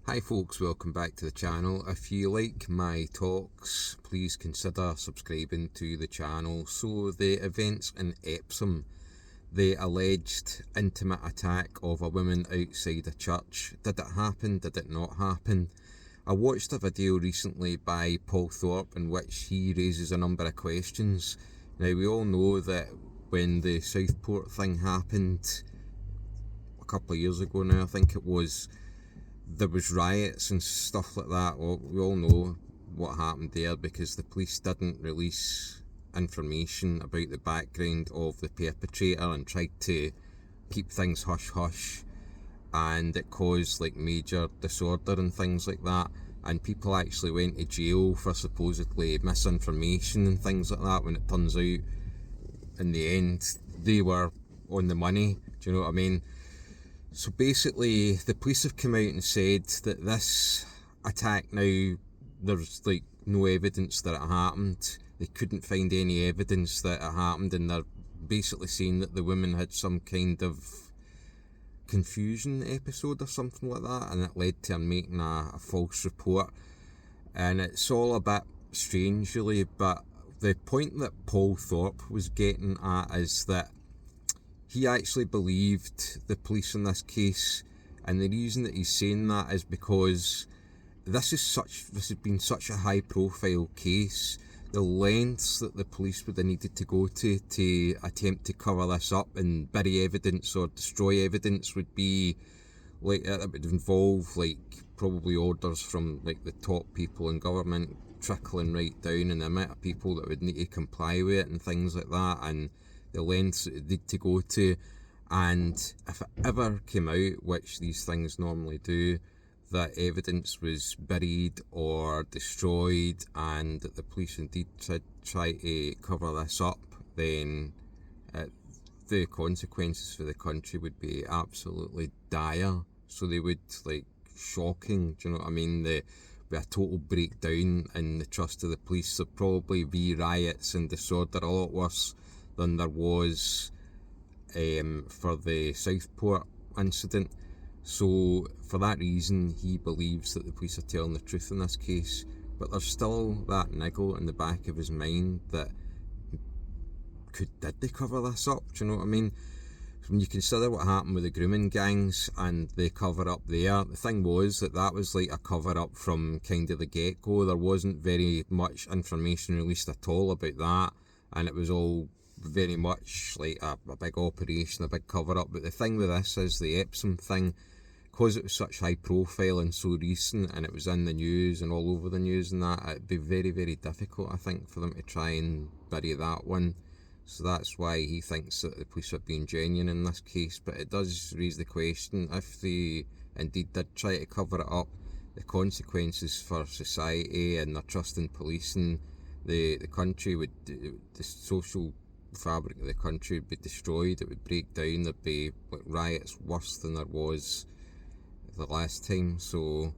Hi folks, welcome back to the channel. If you like my talks, please consider subscribing to the channel. So the events in Epsom, the alleged intimate attack of a woman outside a church, did it happen, did it not happen? I watched a video recently by Paul Thorpe in which he raises a number of questions. Now we all know that when the Southport thing happened a couple of years ago now, I think it was, there was riots and stuff like that. Well, we all know what happened there because the police didn't release information about the background of the perpetrator and tried to keep things hush-hush, and it caused like major disorder and things like that, and people actually went to jail for supposedly misinformation and things like that, when it turns out in the end they were on the money. Do you know what I mean? So basically, the police have come out and said that this attack now, there's like no evidence that it happened. They couldn't find any evidence that it happened, and they're basically saying that the woman had some kind of confusion episode or something like that, and it led to her making a false report. And it's all a bit strange, really, but the point that Paul Thorpe was getting at is that he actually believed the police in this case, and the reason that he's saying that is because this has been such a high profile case. The lengths that the police would have needed to go to attempt to cover this up and bury evidence or destroy evidence would be like, it would involve like probably orders from like the top people in government trickling right down, and the amount of people that would need to comply with it and things like that, and the lengths it need to go to. And if it ever came out, which these things normally do, that evidence was buried or destroyed and that the police indeed try to cover this up, then the consequences for the country would be absolutely dire. So they would, like, shocking, do you know what I mean? There'd be a total breakdown in the trust of the police. There'd probably be riots and disorder a lot worse than there was for the Southport incident. So for that reason, he believes that the police are telling the truth in this case, but there's still that niggle in the back of his mind that did they cover this up? Do you know what I mean? When you consider what happened with the grooming gangs and the cover up there, the thing was that was like a cover up from kind of the get-go. There wasn't very much information released at all about that, and it was all very much like a big operation, a big cover up. But the thing with this is the Epsom thing, because it was such high profile and so recent, and it was in the news and all over the news and that, it'd be very, very difficult, I think, for them to try and bury that one. So that's why he thinks that the police are being genuine in this case. But it does raise the question, if they indeed did try to cover it up, the consequences for society and their trust in police and the country would, the social fabric of the country would be destroyed. It would break down. There'd be like riots worse than there was the last time. So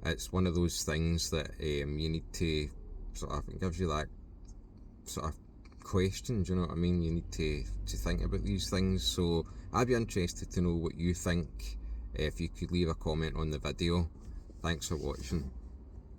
it's one of those things that you need to sort of, it gives you that sort of question, do you know what I mean? You need to think about these things. So I'd be interested to know what you think. If you could leave a comment on the video. Thanks for watching.